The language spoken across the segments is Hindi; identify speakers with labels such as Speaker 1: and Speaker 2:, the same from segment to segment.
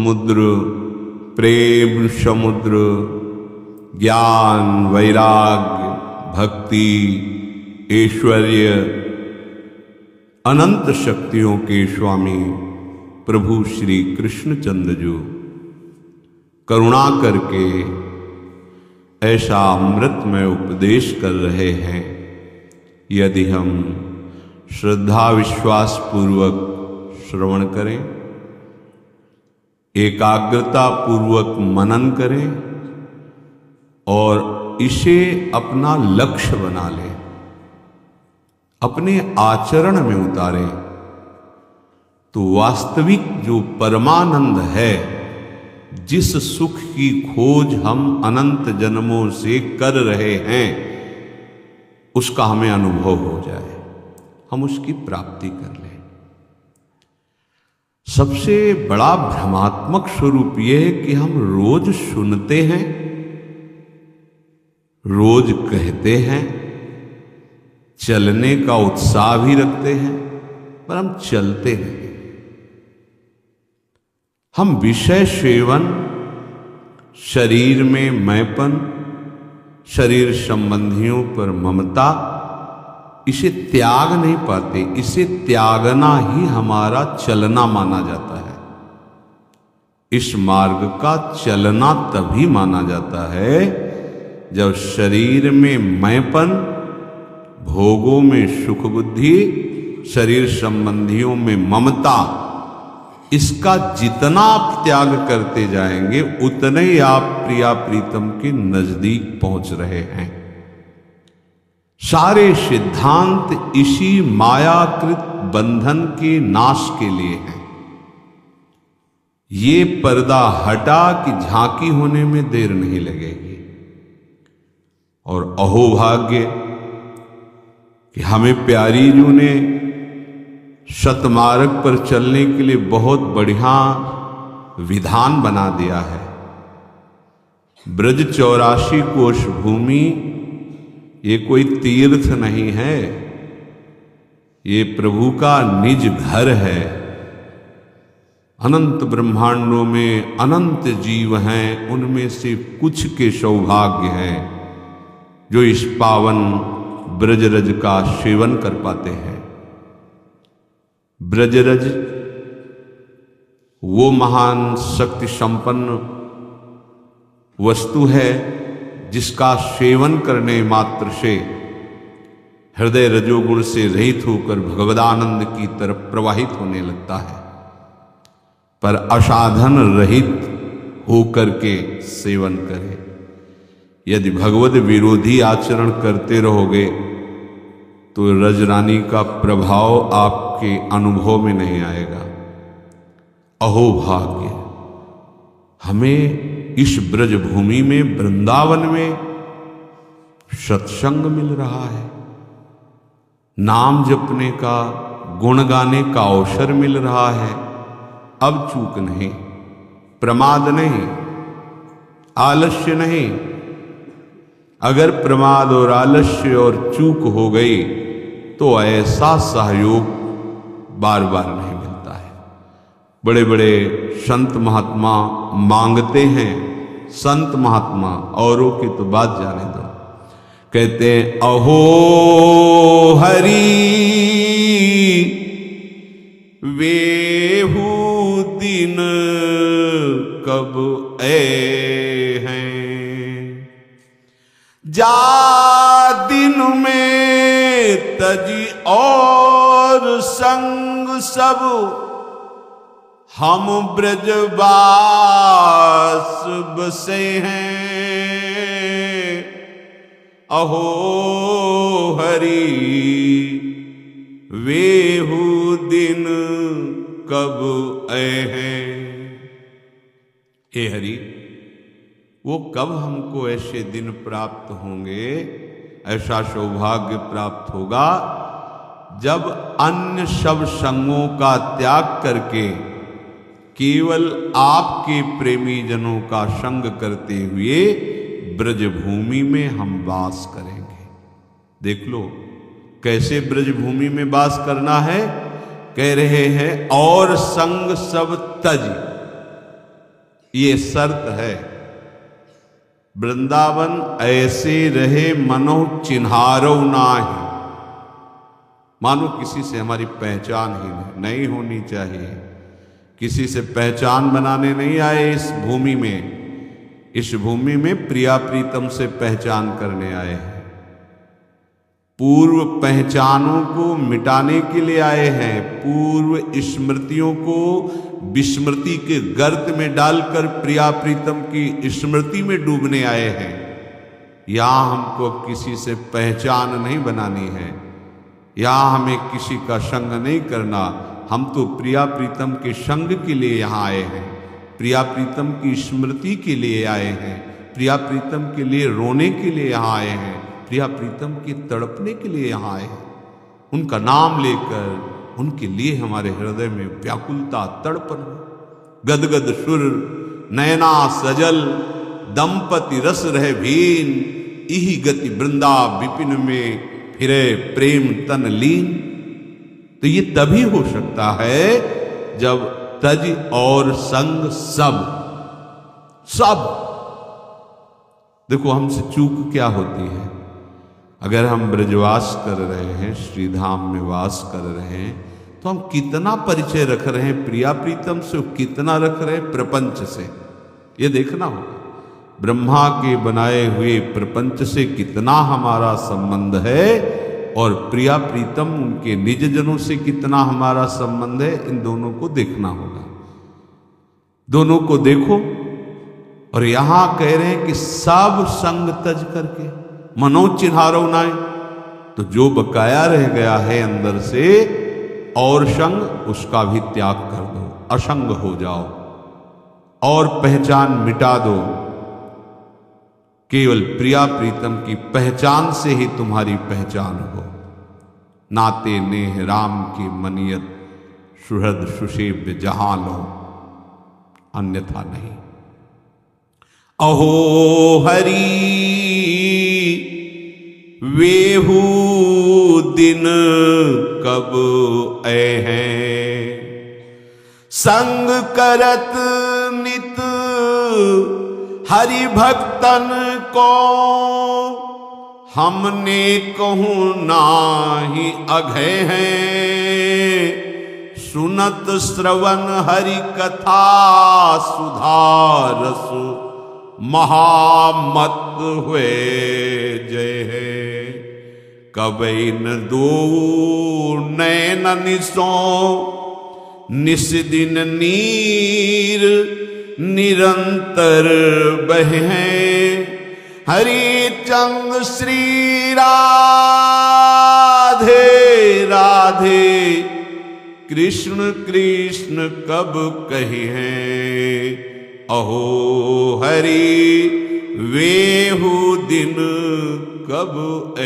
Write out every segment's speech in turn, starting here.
Speaker 1: समुद्र, प्रेम समुद्र, ज्ञान, वैराग्य, भक्ति, ऐश्वर्य, अनंत शक्तियों के स्वामी प्रभु श्री कृष्णचंद्र जो करुणा करके ऐसा अमृतमय उपदेश कर रहे हैं। यदि हम श्रद्धा विश्वास पूर्वक श्रवण करें, एकाग्रता पूर्वक मनन करें और इसे अपना लक्ष्य बना लें, अपने आचरण में उतारें, तो वास्तविक जो परमानंद है, जिस सुख की खोज हम अनंत जन्मों से कर रहे हैं, उसका हमें अनुभव हो जाए, हम उसकी प्राप्ति कर लें। सबसे बड़ा भ्रमात्मक स्वरूप यह है कि हम रोज सुनते हैं, रोज कहते हैं, चलने का उत्साह भी रखते हैं, पर हम चलते नहीं। हम विषय सेवन, शरीर में मैंपन, शरीर संबंधियों पर ममता, इसे त्याग नहीं पाते। इसे त्यागना ही हमारा चलना माना जाता है। इस मार्ग का चलना तभी माना जाता है जब शरीर में मैंपन, भोगों में सुख बुद्धि, शरीर संबंधियों में ममता, इसका जितना आप त्याग करते जाएंगे उतने ही आप प्रिया प्रीतम के नजदीक पहुंच रहे हैं। सारे सिद्धांत इसी मायाकृत बंधन के नाश के लिए हैं। ये पर्दा हटा कि झांकी होने में देर नहीं लगेगी। और अहोभाग्य कि हमें प्यारी जू ने सतमार्ग पर चलने के लिए बहुत बढ़िया विधान बना दिया है। ब्रज 84 कोश भूमि ये कोई तीर्थ नहीं है, ये प्रभु का निज घर है। अनंत ब्रह्मांडों में अनंत जीव हैं, उनमें से कुछ के सौभाग्य हैं जो इस पावन ब्रजरज का सेवन कर पाते हैं। ब्रजरज वो महान शक्ति संपन्न वस्तु है जिसका सेवन करने मात्र से हृदय रजोगुण से रहित होकर भगवदानंद की तरफ प्रवाहित होने लगता है। पर असाधन रहित होकर के सेवन करें। यदि भगवद विरोधी आचरण करते रहोगे तो रजरानी का प्रभाव आपके अनुभव में नहीं आएगा। अहोभाग्य, हमें इस ब्रज भूमि में, वृंदावन में सत्संग मिल रहा है, नाम जपने का, गुण गाने का अवसर मिल रहा है। अब चूक नहीं, प्रमाद नहीं, आलस्य नहीं। अगर प्रमाद और आलस्य और चूक हो गई तो ऐसा सहयोग बार बार नहीं मिलता है। बड़े बड़े संत महात्मा मांगते हैं, संत महात्मा, औरों की तो बात जाने दो, कहते हैं अहो हरि वेहू दिन कब ए हैं, जा दिन में तजी और संग सब, हम ब्रजवास बसे हैं। अहो हरि वेहू दिन कब आए हैं। हे हरि, वो कब हमको ऐसे दिन प्राप्त होंगे, ऐसा सौभाग्य प्राप्त होगा जब अन्य सब संगों का त्याग करके केवल आपके प्रेमी जनों का संग करते हुए ब्रजभूमि में हम वास करेंगे। देख लो कैसे ब्रजभूमि में वास करना है। कह रहे हैं और संग सब तज, ये शर्त है। वृंदावन ऐसे रहे मनो चिन्हारो नाही। मानो किसी से हमारी पहचान ही नहीं होनी चाहिए, किसी से पहचान बनाने नहीं आए इस भूमि में। इस भूमि में प्रिया प्रीतम से पहचान करने आए हैं, पूर्व पहचानों को मिटाने के लिए आए हैं, पूर्व स्मृतियों को विस्मृति के गर्त में डालकर प्रिया प्रीतम की स्मृति में डूबने आए हैं। यहां हमको किसी से पहचान नहीं बनानी है, यहां हमें किसी का संग नहीं करना। हम तो प्रिया प्रीतम के संग के लिए यहाँ आए हैं, प्रिया प्रीतम की स्मृति के लिए आए हैं, प्रिया प्रीतम के लिए रोने के लिए यहाँ आए हैं, प्रिया प्रीतम के तड़पने के लिए यहाँ आए हैं। उनका नाम लेकर उनके लिए हमारे हृदय में व्याकुलता तड़पन, गदगद सुर नयना सजल, दंपति रस रहे भीन, इही गति वृंदा विपिन में फिरे प्रेम तन लीन। तो ये तभी हो सकता है जब तज और संग सब देखो हमसे चूक क्या होती है। अगर हम ब्रजवास कर रहे हैं, श्रीधाम में वास कर रहे हैं, तो हम कितना परिचय रख रहे हैं प्रिया प्रीतम से, कितना रख रहे हैं प्रपंच से, ये देखना होगा। ब्रह्मा के बनाए हुए प्रपंच से कितना हमारा संबंध है और प्रिया प्रीतम उनके निज जनों से कितना हमारा संबंध है, इन दोनों को देखना होगा। दोनों को देखो। और यहां कह रहे हैं कि सब संग तज करके मनो चिन्हारो नाय, तो जो बकाया रह गया है अंदर से और संग, उसका भी त्याग कर दो, असंग हो जाओ और पहचान मिटा दो। केवल प्रिया प्रीतम की पहचान से ही तुम्हारी पहचान हो। नाते नेह राम की मनियत, सुहृद सुसेव्य जहां लो, अन्यथा नहीं। अहो हरि वेहू दिन कब ऐ हैं, संग करत नित हरि भक्तन को, हमने कहूँ नाही अघय हैं, सुनत श्रवण हरि कथा सुधारस, महामत हुए जय है। कबई न दो नैन निसो, निस दिन नीर निरंतर बहे, हरि चंद श्री राधे राधे, कृष्ण कृष्ण कब कही हैं, अहो हरि वेहू दिन कब ऐ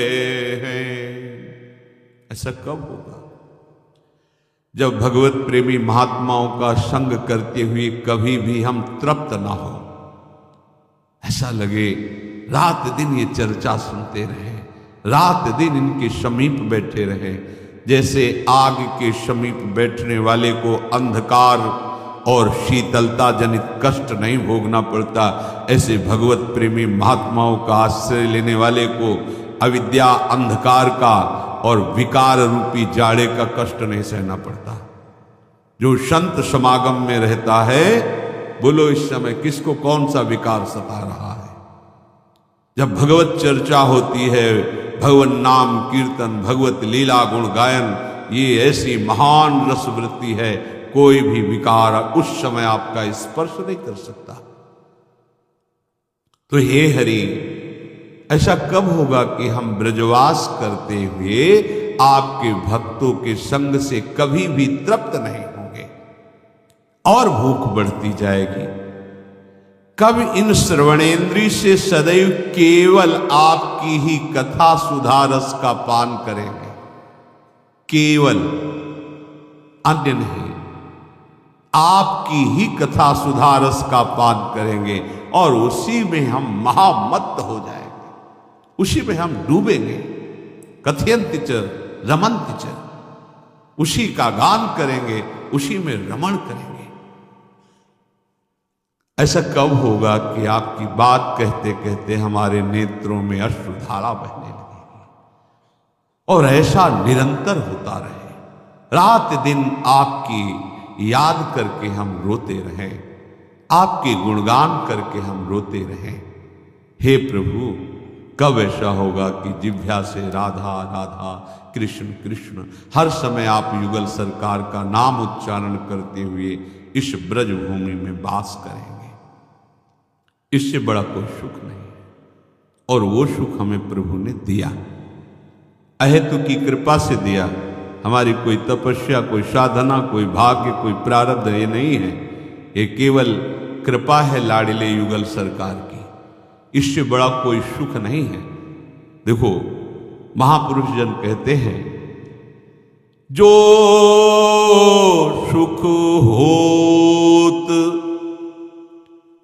Speaker 1: हैं। ऐसा कब होगा? जब भगवत प्रेमी महात्माओं का संग करते हुए कभी भी हम तृप्त ना हो, ऐसा लगे रात दिन ये चर्चा सुनते रहे, रात दिन इनके समीप बैठे रहे। जैसे आग के समीप बैठने वाले को अंधकार और शीतलता जनित कष्ट नहीं भोगना पड़ता, ऐसे भगवत प्रेमी महात्माओं का आश्रय लेने वाले को अविद्या अंधकार का और विकार रूपी जाड़े का कष्ट नहीं सहना पड़ता। जो संत समागम में रहता है, बोलो इस समय किसको कौन सा विकार सता रहा है? जब भगवत चर्चा होती है, भगवत नाम कीर्तन, भगवत लीला गुण गायन, ये ऐसी महान रसवृत्ति है, कोई भी विकार उस समय आपका स्पर्श नहीं कर सकता। तो हे हरि, ऐसा कब होगा कि हम ब्रजवास करते हुए आपके भक्तों के संग से कभी भी तृप्त नहीं होंगे और भूख बढ़ती जाएगी? कब इन श्रवणेन्द्रिय से सदैव केवल आपकी ही कथा सुधारस का पान करेंगे, केवल, अन्य नहीं, आपकी ही कथा सुधारस का पान करेंगे और उसी में हम महामत्त हो जाएंगे, उसी में हम डूबेंगे। कथयन्ति च रमन्ति च, उसी का गान करेंगे, उसी में रमण करेंगे। ऐसा कब होगा कि आपकी बात कहते कहते हमारे नेत्रों में अश्रुधारा बहने लगेगी और ऐसा निरंतर होता रहे, रात दिन आपकी याद करके हम रोते रहें, आपके गुणगान करके हम रोते रहें। हे प्रभु, कब ऐसा होगा कि जिह्वा से राधा राधा कृष्ण कृष्ण हर समय आप युगल सरकार का नाम उच्चारण करते हुए इस ब्रज भूमि में वास करेंगे। इससे बड़ा कोई सुख नहीं है, और वो सुख हमें प्रभु ने दिया, अहेतु की कृपा से दिया। हमारी कोई तपस्या, कोई साधना, कोई भाग्य, कोई प्रारब्ध ये नहीं है, ये केवल कृपा है लाडले युगल सरकार की। इससे बड़ा कोई सुख नहीं है। देखो, महापुरुष जन कहते हैं, जो सुख होत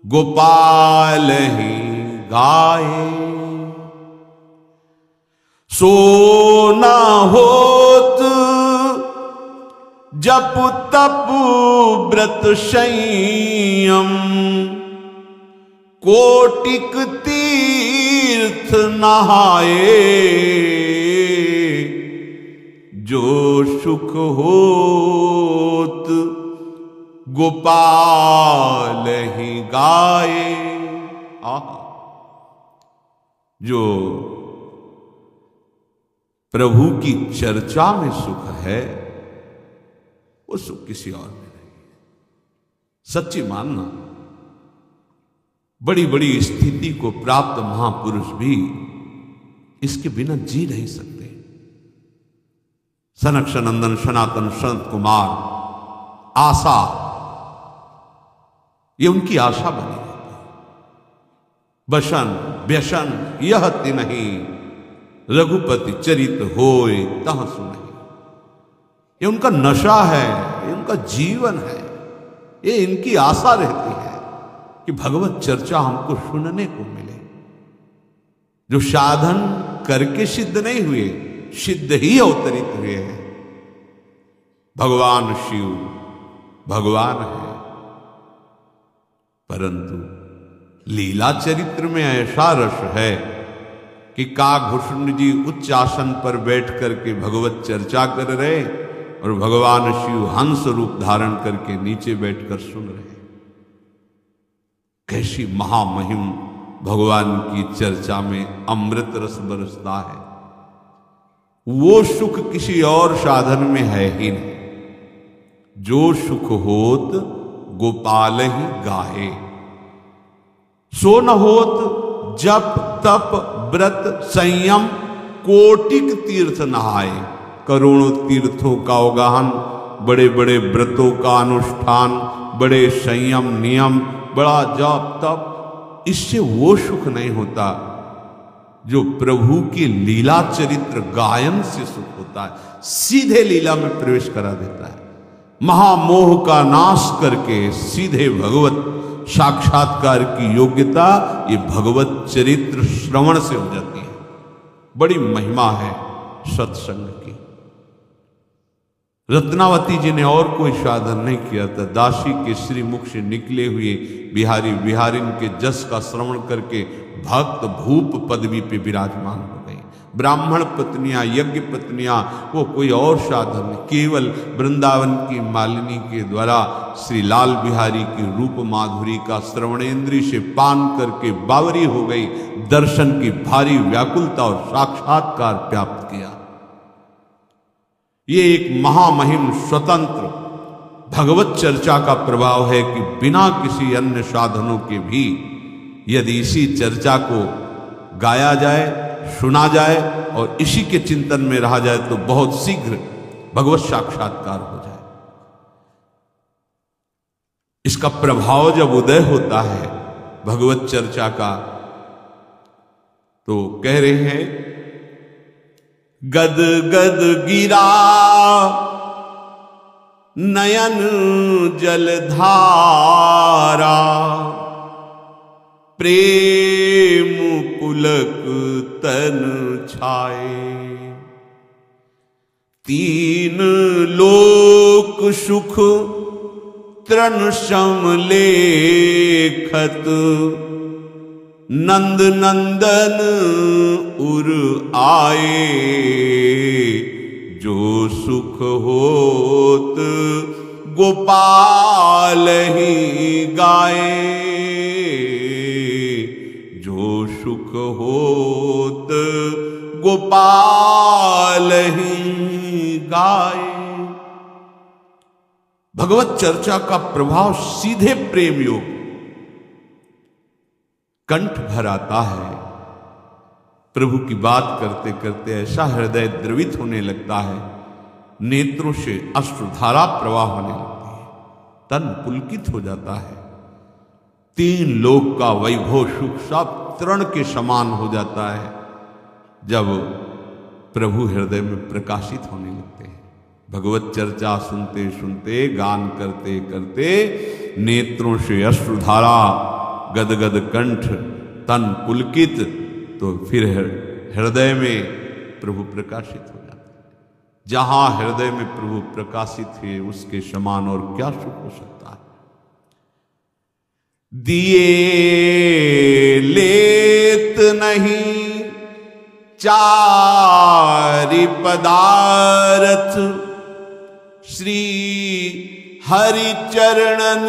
Speaker 1: गोपाल ही गाए, सो ना होत जप तप व्रत संयम, कोटिक तीर्थ नहाए, जो सुख होत गोपाल ही गाए। जो प्रभु की चर्चा में सुख है, वो सुख किसी और में नहीं। सच्ची मानना, बड़ी बड़ी स्थिति को प्राप्त महापुरुष भी इसके बिना जी नहीं सकते। सनक सनंदन सनातन संत कुमार, आशा, ये उनकी आशा बनी रहती है। बसन व्यसन यह तिन्हि, रघुपति चरित होय तह सुनहि। ये उनका नशा है, ये उनका जीवन है, ये इनकी आशा रहती है कि भगवत चर्चा हमको सुनने को मिले। जो साधन करके सिद्ध नहीं हुए, सिद्ध ही अवतरित हुए हैं। भगवान शिव भगवान है, परंतु लीला चरित्र में ऐसा रस है कि काघभूषण जी उच्च आसन पर बैठ करके भगवत चर्चा कर रहे और भगवान शिव हंस रूप धारण करके नीचे बैठकर सुन रहे। कैसी महामहिम भगवान की चर्चा में अमृत रस बरसता है। वो सुख किसी और साधन में है ही नहीं। जो सुख होत गोपाल ही गाहे, सो न होत जप तप व्रत संयम, कोटिक तीर्थ नहाए। करोड़ों तीर्थों का अवगाहन, बड़े बड़े व्रतों का अनुष्ठान, बड़े संयम नियम, बड़ा जप तप, इससे वो सुख नहीं होता जो प्रभु की लीला चरित्र गायन से सुख होता है। सीधे लीला में प्रवेश करा देता है, महामोह का नाश करके सीधे भगवत साक्षात्कार की योग्यता ये भगवत चरित्र श्रवण से हो जाती है। बड़ी महिमा है सत्संग की। रत्नावती जी ने और कोई साधन नहीं किया था। दासी के श्रीमुख से निकले हुए बिहारी बिहारिन के जस का श्रवण करके भक्त भूप पदवी पे विराजमान हो गई। ब्राह्मण पत्नियां, यज्ञ पत्नियां, वो कोई और साधन नहीं, केवल वृंदावन की मालिनी के द्वारा श्री लाल बिहारी की रूप माधुरी का श्रवणेन्द्रिय से पान करके बावरी हो गई। दर्शन की भारी व्याकुलता और साक्षात्कार प्राप्त किया। ये एक महामहिम स्वतंत्र भगवत चर्चा का प्रभाव है कि बिना किसी अन्य साधनों के भी यदि इसी चर्चा को गाया जाए, सुना जाए और इसी के चिंतन में रहा जाए तो बहुत शीघ्र भगवत साक्षात्कार हो जाए। इसका प्रभाव जब उदय होता है भगवत चर्चा का, तो कह रहे हैं, गद गद गिरा नयन जलधारा, प्रेम पुलक तन छाए। तीन लोक सुख तृण सम लेखत नंद नंदन उर आए, जो सुख होत गोपाल ही गाए, जो सुख होत गोपाल ही गाए। भगवत चर्चा का प्रभाव सीधे प्रेम योग कंठ भर आता है। प्रभु की बात करते करते ऐसा हृदय द्रवित होने लगता है, नेत्रों से अश्रुधारा प्रवाह होने लगती है, तन पुलकित हो जाता है। तीन लोक का वैभव सुख सब तृण के समान हो जाता है जब प्रभु हृदय में प्रकाशित होने लगते हैं। भगवत चर्चा सुनते सुनते, गान करते करते नेत्रों से अश्रुधारा, गदगद कंठ, तन पुलकित, तो फिर हृदय में प्रभु प्रकाशित हो जाते हैं। जहां हृदय में प्रभु प्रकाशित है उसके समान और क्या सुख हो सकता है। दिए लेत नहीं चारि पदारथ, श्री हरि चरणन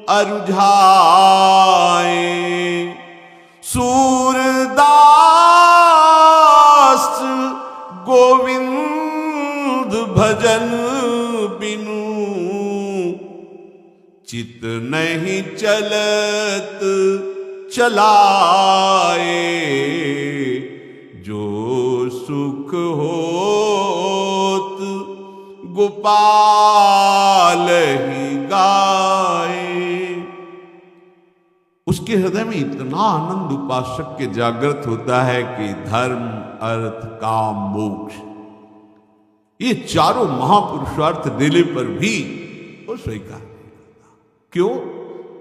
Speaker 1: अरुझाए, सूरदास गोविंद भजन बिनु, चित नहीं चलत चलाए, जो सुख होत गोपाल ही गाए। उसके हृदय में इतना आनंद उपासक के जागृत होता है कि धर्म, अर्थ, काम, मोक्ष, ये चारों महापुरुषार्थ देने पर भी वो स्वीकार नहीं करता। क्यों?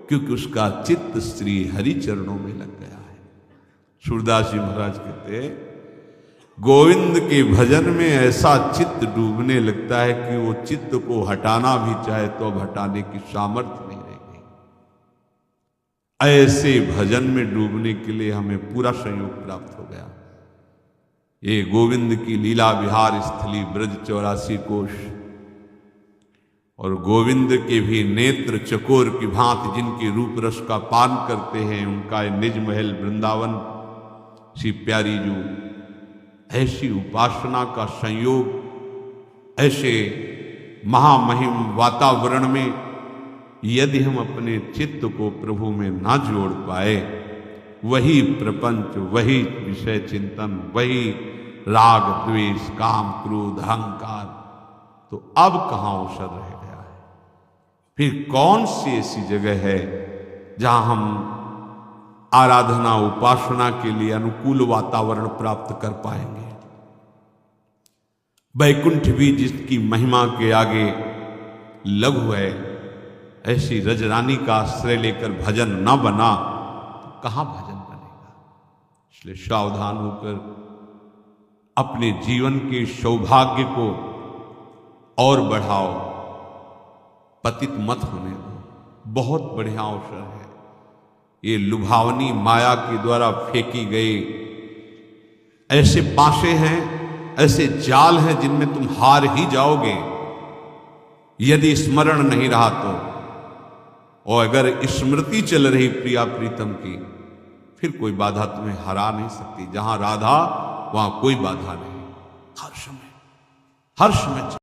Speaker 1: क्योंकि उसका चित्त श्री हरि चरणों में लग गया है। सूरदास जी महाराज कहते हैं, गोविंद के भजन में ऐसा चित्त डूबने लगता है कि वो चित्त को हटाना भी चाहे तो अब हटाने की सामर्थ्य नहीं रहेगी। ऐसे भजन में डूबने के लिए हमें पूरा संयोग प्राप्त हो गया। ये गोविंद की लीला विहार स्थली ब्रज 84 कोश, और गोविंद के भी नेत्र चकोर की भांति जिनके रूप रस का पान करते हैं, उनका निज महल वृंदावन सी प्यारी जो ऐसी उपासना का संयोग, ऐसे महामहिम वातावरण में यदि हम अपने चित्त को प्रभु में ना जोड़ पाए, वही प्रपंच, वही विषय चिंतन, वही राग द्वेष, काम, क्रोध, अहंकार, तो अब कहां अवसर रह गया है। फिर कौन सी ऐसी जगह है जहां हम आराधना, उपासना के लिए अनुकूल वातावरण प्राप्त कर पाएंगे। वैकुंठ भी जिसकी महिमा के आगे लघु है, ऐसी रजरानी का आश्रय लेकर भजन न बना तो कहां भजन बनेगा। इसलिए सावधान होकर अपने जीवन के सौभाग्य को और बढ़ाओ, पतित मत होने दो। बहुत बढ़िया अवसर है। ये लुभावनी माया के द्वारा फेंकी गई ऐसे पाशे हैं, ऐसे जाल हैं जिनमें तुम हार ही जाओगे यदि स्मरण नहीं रहा तो। और अगर स्मृति चल रही प्रिया प्रीतम की, फिर कोई बाधा तुम्हें हरा नहीं सकती। जहां राधा वहां कोई बाधा नहीं। हर समय